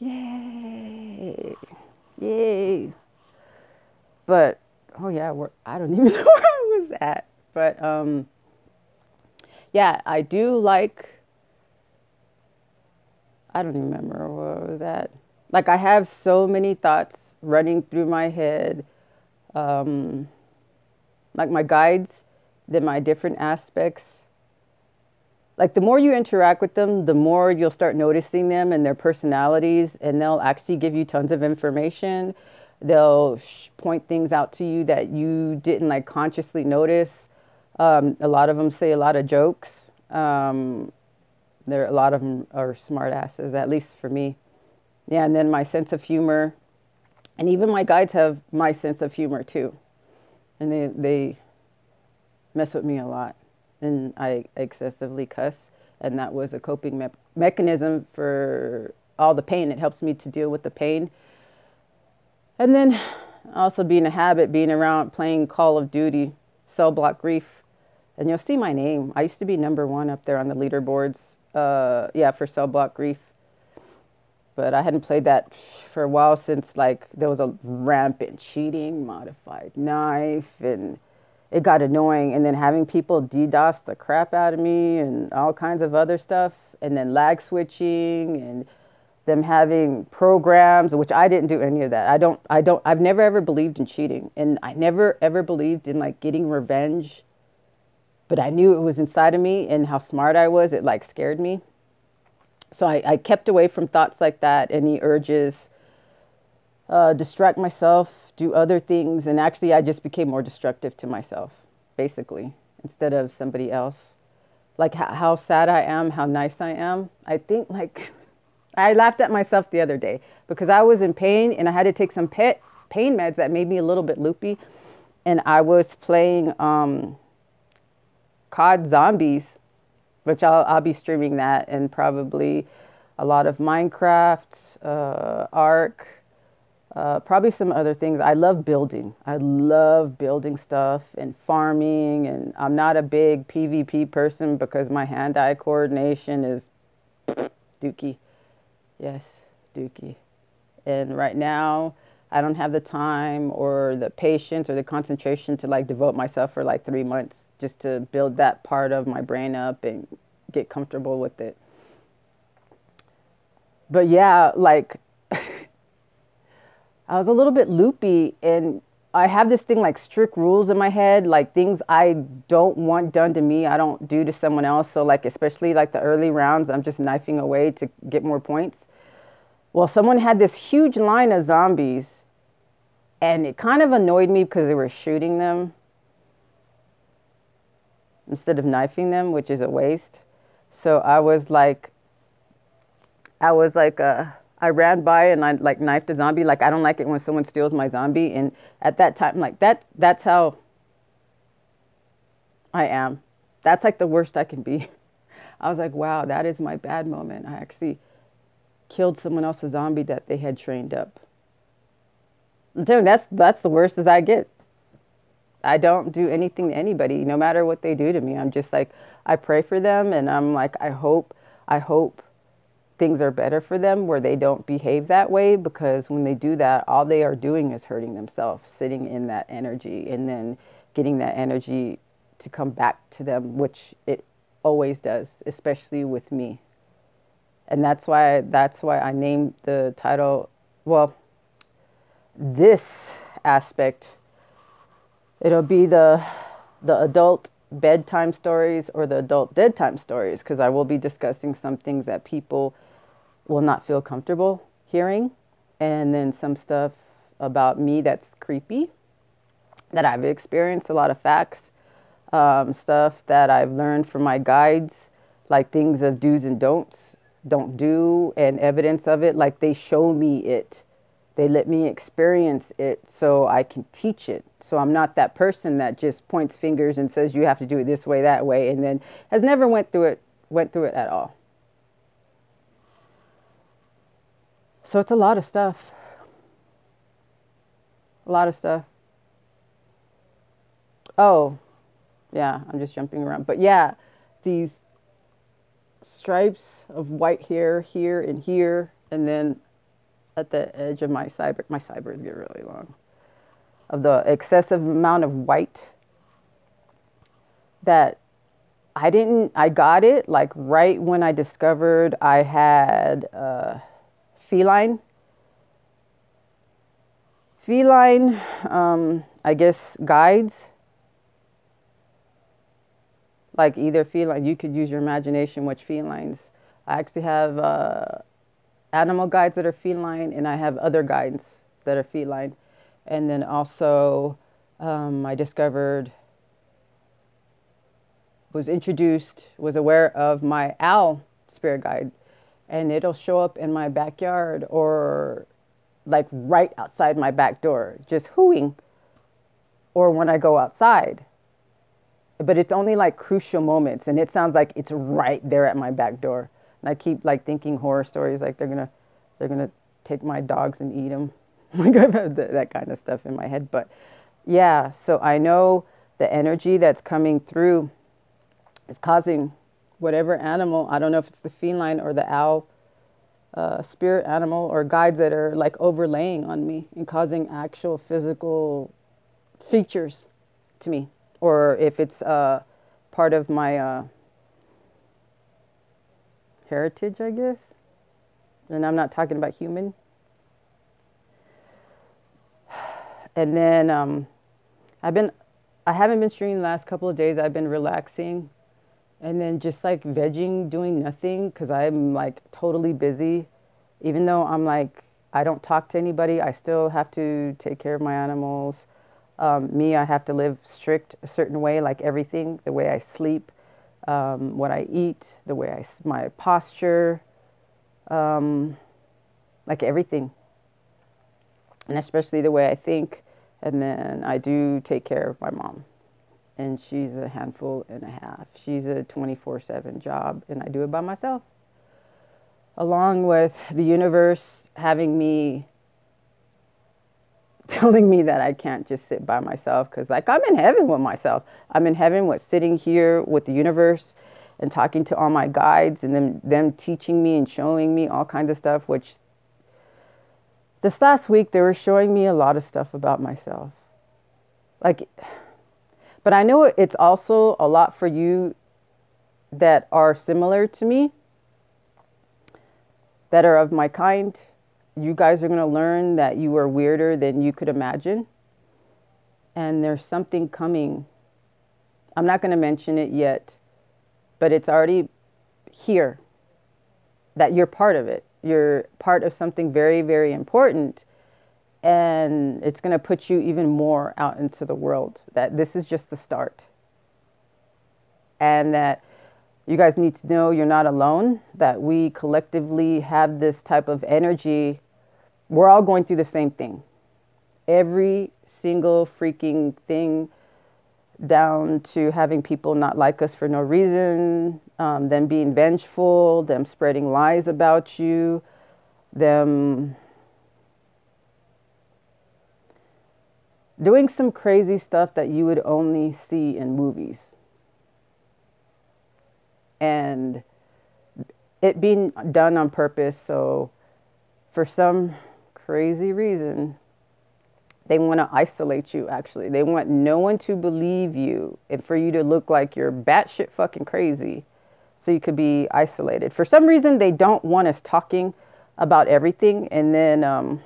Yay. Yay. But, oh yeah, I don't even know where I was at. But, yeah, I do like, I don't even remember where I was at. Like, I have so many thoughts running through my head. Um, like my guides, then my different aspects. Like the more you interact with them, the more you'll start noticing them and their personalities, and they'll actually give you tons of information. They'll point things out to you that you didn't like consciously notice. A lot of them say a lot of jokes. A lot of them are smart asses, at least for me. Yeah, and then my sense of humor, and even my guides have my sense of humor too, and they mess with me a lot, and I excessively cuss, and that was a coping mechanism for all the pain. It helps me to deal with the pain, and then also being a habit, being around playing Call of Duty, Cell Block Grief, and you'll see my name. I used to be #1 up there on the leaderboards. Yeah, for Cell Block Grief. But I hadn't played that for a while since like there was a rampant cheating, modified knife, and it got annoying. And then having people DDoS the crap out of me and all kinds of other stuff, and then lag switching and them having programs, which I didn't do any of that. I've never ever believed in cheating, and I never ever believed in like getting revenge. But I knew it was inside of me, and how smart I was. It like scared me. So I kept away from thoughts like that, any urges, distract myself, do other things. And actually, I just became more destructive to myself, basically, instead of somebody else. Like how sad I am, how nice I am. I think like I laughed at myself the other day because I was in pain and I had to take some pain meds that made me a little bit loopy. And I was playing COD Zombies, which I'll be streaming that, and probably a lot of Minecraft, Ark, probably some other things. I love building. I love building stuff and farming, and I'm not a big PvP person because my hand-eye coordination is dookie. Yes, dookie. And right now, I don't have the time or the patience or the concentration to like devote myself for like 3 months just to build that part of my brain up and get comfortable with it. But yeah, like I was a little bit loopy, and I have this thing like strict rules in my head, like things I don't want done to me, I don't do to someone else. So like, especially like the early rounds, I'm just knifing away to get more points. Well, someone had this huge line of zombies, and it kind of annoyed me because they were shooting them instead of knifing them, which is a waste. So I ran by and I like knifed a zombie. Like I don't like it when someone steals my zombie. And at that time, like that's how I am. That's like the worst I can be. I was like, wow, that is my bad moment. I actually killed someone else's zombie that they had trained up. I'm telling you, that's the worst as I get. I don't do anything to anybody, no matter what they do to me. I'm just like, I pray for them, and I'm like, I hope things are better for them where they don't behave that way, because when they do that, all they are doing is hurting themselves, sitting in that energy, and then getting that energy to come back to them, which it always does, especially with me. And that's why I named the title, well, this aspect, it'll be the adult bedtime stories or the adult dead time stories, because I will be discussing some things that people will not feel comfortable hearing, and then some stuff about me that's creepy that I've experienced, a lot of facts, stuff that I've learned from my guides, like things of do's and don'ts, don't do, and evidence of it. Like they show me it. They let me experience it so I can teach it. So I'm not that person that just points fingers and says you have to do it this way, that way, and then has never went through it at all. So it's a lot of stuff. A lot of stuff. Oh, yeah, I'm just jumping around. But yeah, these stripes of white hair here and here, and then at the edge of my cyber. My cybers get really long. Of the excessive amount of white that I got it like right when I discovered I had feline, I guess guides, like either feline, you could use your imagination which felines. I actually have animal guides that are feline, and I have other guides that are feline. And then also, I discovered, was aware of my owl spirit guide, and it'll show up in my backyard or like right outside my back door, just hooing, or when I go outside. But it's only like crucial moments, and it sounds like it's right there at my back door. And I keep like thinking horror stories, like they're gonna take my dogs and eat them. Like I've had that kind of stuff in my head. But yeah, so I know the energy that's coming through is causing whatever animal, I don't know if it's the feline or the owl, spirit animal or guides that are like overlaying on me and causing actual physical features to me. Or if it's part of my heritage, I guess. And I'm not talking about human. And then I haven't been streaming the last couple of days. I've been relaxing and then just like vegging, doing nothing because I'm like totally busy. Even though I'm like, I don't talk to anybody, I still have to take care of my animals. I have to live strict a certain way, like everything, the way I sleep, what I eat, my posture, like everything. And especially the way I think. And then I do take care of my mom. And she's a handful and a half. She's a 24/7 job, and I do it by myself. Along with the universe having me, telling me that I can't just sit by myself, because like I'm in heaven with myself. I'm in heaven with sitting here with the universe and talking to all my guides, and then them teaching me and showing me all kinds of stuff, which this last week they were showing me a lot of stuff about myself. Like, but I know it's also a lot for you that are similar to me, that are of my kind. You guys are going to learn that you are weirder than you could imagine. And there's something coming. I'm not going to mention it yet, but it's already here, that you're part of it. You're part of something very, very important. And it's going to put you even more out into the world. That this is just the start. And that you guys need to know you're not alone. That we collectively have this type of energy. We're all going through the same thing. Every single freaking thing, down to having people not like us for no reason, them being vengeful, them spreading lies about you, them doing some crazy stuff that you would only see in movies. And it being done on purpose. So for some crazy reason, they want to isolate you, actually. They want no one to believe you and for you to look like you're batshit fucking crazy so you could be isolated. For some reason, they don't want us talking about everything. And then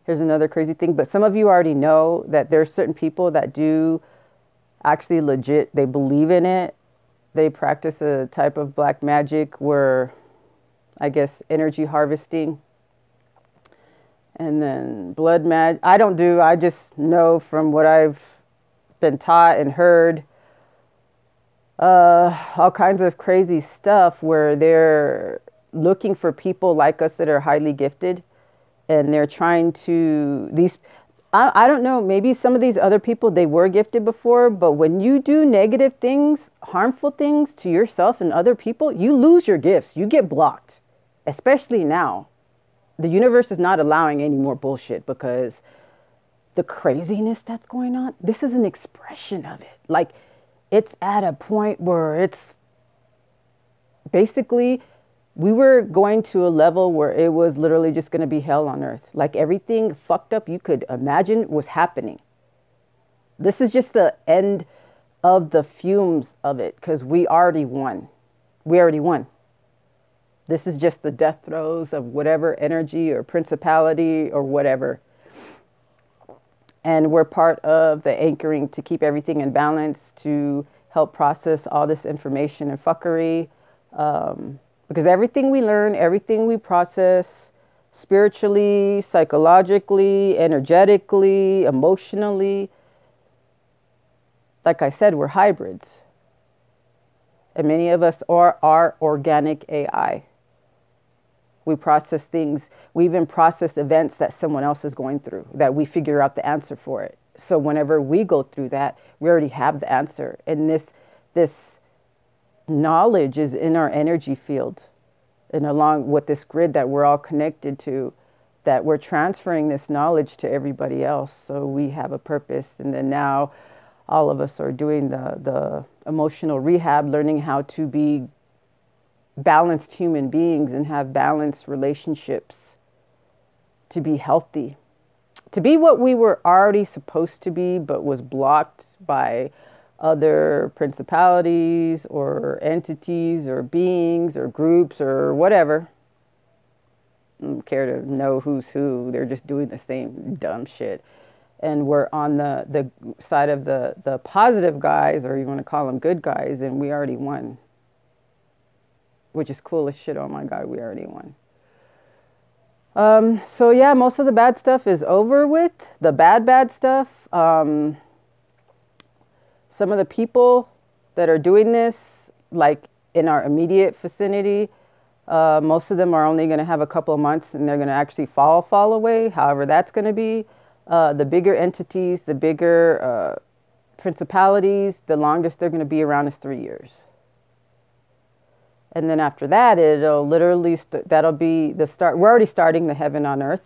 here's another crazy thing. But some of you already know that there's certain people that do actually legit, they believe in it. They practice a type of black magic where, I guess, energy harvesting. And then blood magic. I just know from what I've been taught and heard, all kinds of crazy stuff where they're looking for people like us that are highly gifted. And they're trying to, I don't know, maybe some of these other people, they were gifted before, but when you do negative things, harmful things to yourself and other people, you lose your gifts. You get blocked, especially now. The universe is not allowing any more bullshit because the craziness that's going on, this is an expression of it. Like, it's at a point where it's basically we were going to a level where it was literally just going to be hell on earth. Like everything fucked up you could imagine was happening. This is just the end of the fumes of it, because we already won. We already won. This is just the death throes of whatever energy or principality or whatever. And we're part of the anchoring to keep everything in balance, to help process all this information and fuckery. Because everything we learn, everything we process spiritually, psychologically, energetically, emotionally, like I said, we're hybrids. And many of us are organic AI. We process things. We even process events that someone else is going through, that we figure out the answer for it. So whenever we go through that, we already have the answer. And this knowledge is in our energy field. And along with this grid that we're all connected to, that we're transferring this knowledge to everybody else. So we have a purpose. And then now all of us are doing the emotional rehab, learning how to be balanced human beings and have balanced relationships, to be healthy, to be what we were already supposed to be, but was blocked by other principalities or entities or beings or groups or whatever. I don't care to know who's who. They're just doing the same dumb shit. And we're on the side of the positive guys, or you want to call them good guys, and we already won. Which is cool as shit. Oh my God, we already won. So yeah, most of the bad stuff is over with. The bad stuff. Some of the people that are doing this, like in our immediate vicinity, most of them are only going to have a couple of months and they're going to actually fall away. However that's going to be. The bigger entities, the bigger principalities, the longest they're going to be around is 3 years. And then after that, it'll literally, that'll be the start. We're already starting the heaven on earth.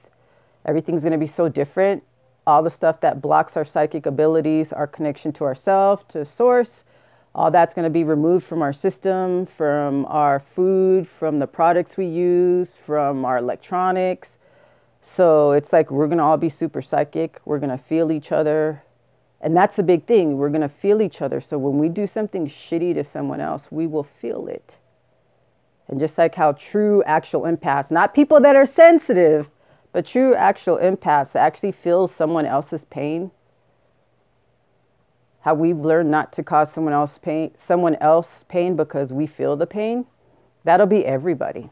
Everything's going to be so different. All the stuff that blocks our psychic abilities, our connection to ourselves, to source, all that's going to be removed from our system, from our food, from the products we use, from our electronics. So it's like we're going to all be super psychic. We're going to feel each other. And that's the big thing. We're going to feel each other. So when we do something shitty to someone else, we will feel it. And just like how true actual empaths, not people that are sensitive, but true actual empaths actually feel someone else's pain. How we've learned not to cause someone else pain because we feel the pain. That'll be everybody.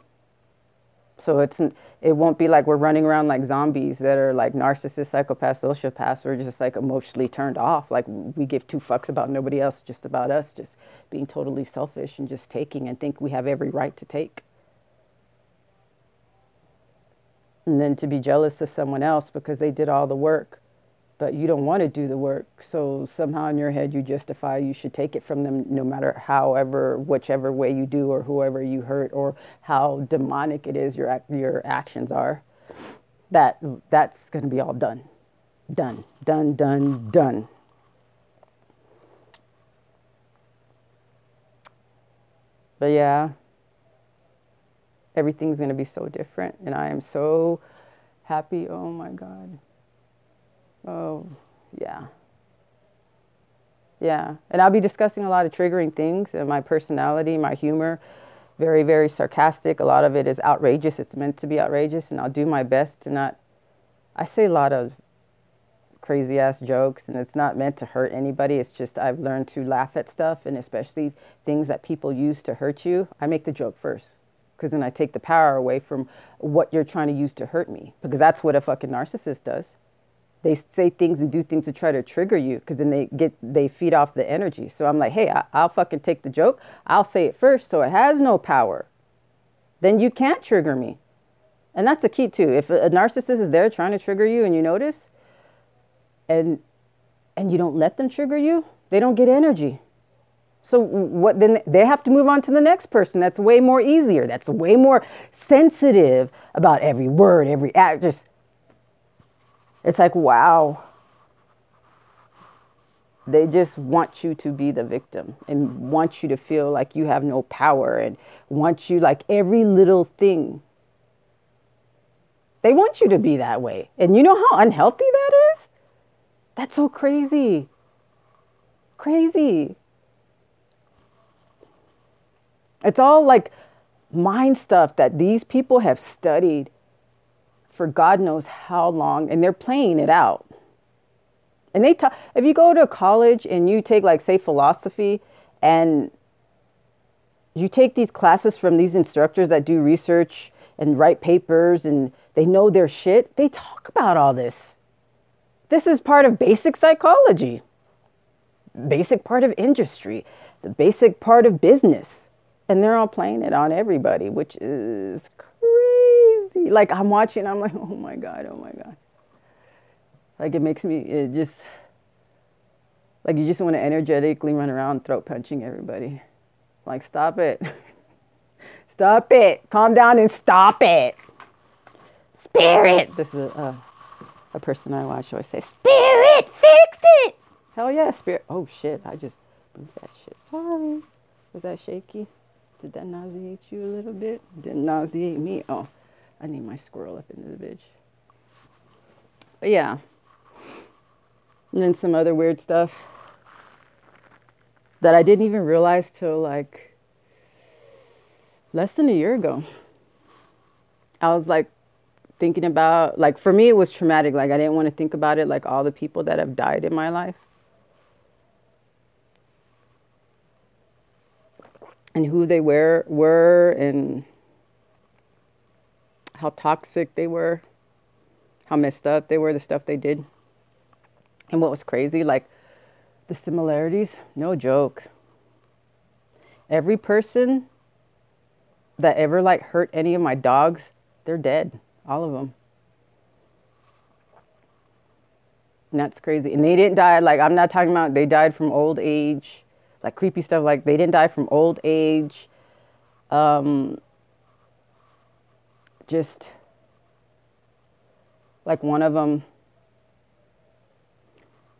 So it won't be like we're running around like zombies that are like narcissists, psychopaths, sociopaths, or just like emotionally turned off. Like we give two fucks about nobody else, just about us, just being totally selfish and just taking and think we have every right to take. And then to be jealous of someone else because they did all the work, but you don't want to do the work. So somehow in your head you justify you should take it from them no matter whichever way you do or whoever you hurt or how demonic it is your actions are. That's going to be all done. Done. But yeah, everything's going to be so different and I am so happy. Oh my God. Oh, yeah. Yeah. And I'll be discussing a lot of triggering things and my personality, my humor, very, very sarcastic. A lot of it is outrageous. It's meant to be outrageous and I'll do my best to not, I say a lot of crazy ass jokes and it's not meant to hurt anybody. It's just I've learned to laugh at stuff and especially things that people use to hurt you. I make the joke first because then I take the power away from what you're trying to use to hurt me because that's what a fucking narcissist does. They say things and do things to try to trigger you because then they feed off the energy. So I'm like, hey, I'll fucking take the joke. I'll say it first so it has no power. Then you can't trigger me. And that's the key too. If a narcissist is there trying to trigger you and you notice and you don't let them trigger you, they don't get energy. So what then they have to move on to the next person. That's way more easier. That's way more sensitive about every word, every act. Just it's like, wow. They just want you to be the victim and want you to feel like you have no power and want you like every little thing. They want you to be that way. And you know how unhealthy that is? That's so crazy. Crazy. It's all like mind stuff that these people have studied for God knows how long, and they're playing it out. And they talk, if you go to college and you take like say philosophy and you take these classes from these instructors that do research and write papers and they know their shit, they talk about all this. This is part of basic psychology, basic part of industry, the basic part of business. And they're all playing it on everybody, which is crazy. Like I'm watching, I'm like, oh my God, oh my God. Like it makes me, it just, like you just want to energetically run around throat punching everybody. Like stop it. Stop it. Calm down and stop it. Spirit. This is a person I watch always say, Spirit, fix it. Hell yeah, Spirit. Oh shit, I just moved that shit. Sorry. Was that shaky? Did that nauseate you a little bit? Didn't nauseate me? Oh, I need my squirrel up in this bitch. But yeah. And then some other weird stuff that I didn't even realize till like less than a year ago. I was like thinking about, like for me it was traumatic. Like I didn't want to think about it, like all the people that have died in my life. And who they were and how toxic they were, how messed up they were, the stuff they did. And what was crazy, like the similarities, no joke. Every person that ever like hurt any of my dogs, they're dead, all of them. And that's crazy. And they didn't die, like I'm not talking about they died from old age, like creepy stuff, like they didn't die from old age. Just like one of them,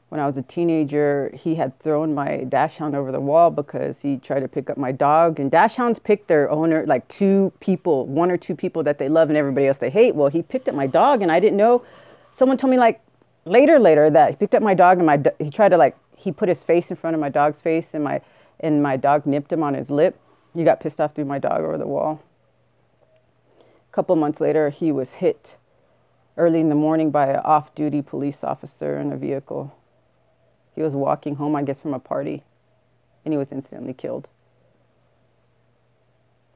when I was a teenager, he had thrown my dachshund over the wall because he tried to pick up my dog. And dachshunds pick their owner, like two people, one or two people that they love and everybody else they hate. Well, he picked up my dog and I didn't know. Someone told me like later that he picked up my dog and he tried to like, he put his face in front of my dog's face and my dog nipped him on his lip. He got pissed off, threw my dog over the wall. A couple months later, he was hit early in the morning by an off-duty police officer in a vehicle. He was walking home, I guess, from a party, and he was instantly killed.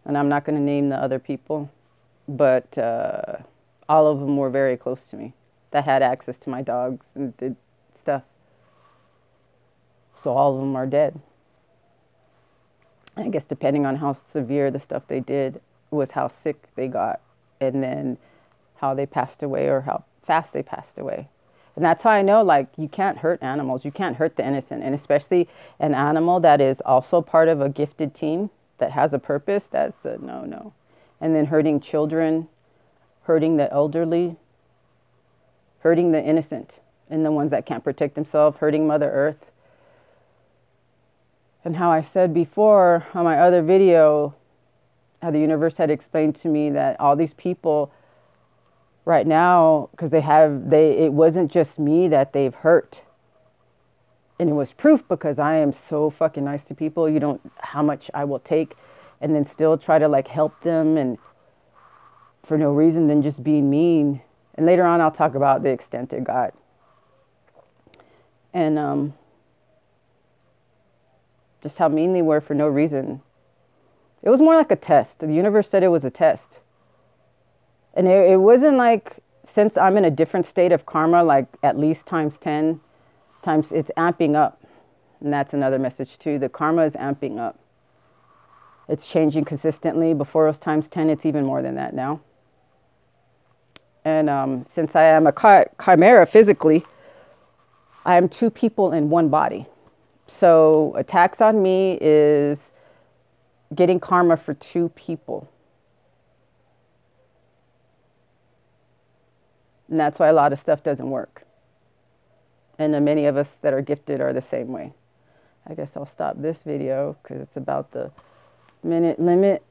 And I'm not going to name the other people, but all of them were very close to me that had access to my dogs and did stuff. So all of them are dead. I guess depending on how severe the stuff they did was how sick they got, and then how they passed away or how fast they passed away. And that's how I know, like, you can't hurt animals. You can't hurt the innocent. And especially an animal that is also part of a gifted team that has a purpose, that's a no-no. And then hurting children, hurting the elderly, hurting the innocent, and the ones that can't protect themselves, hurting Mother Earth. And how I said before on my other video, how the universe had explained to me that all these people right now, because it wasn't just me that they've hurt. And it was proof because I am so fucking nice to people. You don't, how much I will take and then still try to like help them and for no reason than just being mean. And later on, I'll talk about the extent it got. And just how mean they were for no reason. It was more like a test. The universe said it was a test. And it wasn't like, since I'm in a different state of karma, like at least times 10, times it's amping up. And that's another message too. The karma is amping up. It's changing consistently. Before it was times 10, it's even more than that now. And since I am a chimera physically, I am two people in one body. So attacks on me is getting karma for two people. And that's why a lot of stuff doesn't work. And the many of us that are gifted are the same way. I guess I'll stop this video because it's about the minute limit.